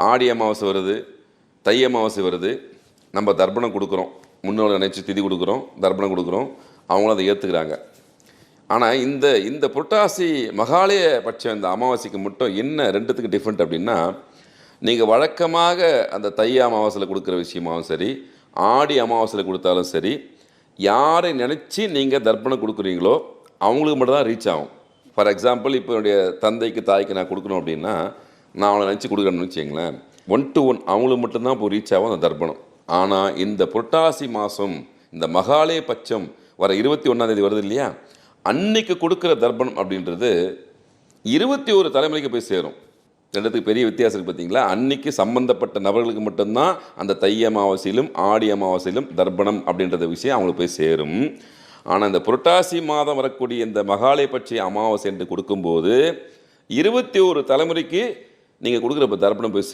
ஆடி அமாவாசை வருது, தை அமாவாசை வருது, நம்ம தர்ப்பணம் கொடுக்குறோம், முன்னோரை நினைச்சு திதி கொடுக்குறோம், தர்ப்பணம் கொடுக்குறோம், அவங்களும் அதை ஏற்றுக்கிறாங்க. ஆனால் இந்த இந்த புரட்டாசி மகாலய பட்சம் இந்த அமாவாசைக்கு மட்டும் என்ன ரெண்டுத்துக்கு டிஃப்ரெண்ட் அப்படின்னா, நீங்கள் வழக்கமாக அந்த தை அமாவாசையில் கொடுக்குற விஷயமாகவும் சரி, ஆடி அமாவாசையில் கொடுத்தாலும் சரி, யாரை நினச்சி நீங்கள் தர்ப்பணம் கொடுக்குறீங்களோ அவங்களுக்கு மட்டும் தான் ரீச் ஆகும். ஃபார் எக்ஸாம்பிள், இப்போ என்னுடைய தந்தைக்கு தாய்க்கு நான் கொடுக்கணும் அப்படின்னா, நான் அவளை நினச்சி கொடுக்குறேன்னு வச்சுங்களேன், 1 to 1 அவங்களுக்கு மட்டும்தான் இப்போ ரீச் ஆகும் அந்த தர்ப்பணம். ஆனால் இந்த புரட்டாசி மாதம் இந்த மகாலய பட்சம் வர 21ஆம் தேதி வருது இல்லையா, அன்னைக்கு கொடுக்குற தர்ப்பணம் அப்படின்றது 21 தலைமுறைக்கு போய் சேரும். ரெண்டுத்துக்கு பெரிய வித்தியாசம் இருக்குது பார்த்தீங்களா. அன்னைக்கு சம்பந்தப்பட்ட நபர்களுக்கு மட்டும்தான் அந்த தை அமாவாசையிலும் ஆடி அமாவாசையிலும் தர்ப்பணம் அப்படின்றத விஷயம் அவங்களுக்கு போய் சேரும். ஆனால் இந்த புரட்டாசி மாதம் வரக்கூடிய இந்த மகாலய பட்ச அமாவாசை என்று கொடுக்கும்போது 21 தலைமுறைக்கு நீங்கள் கொடுக்குற தர்ப்பணம் போய்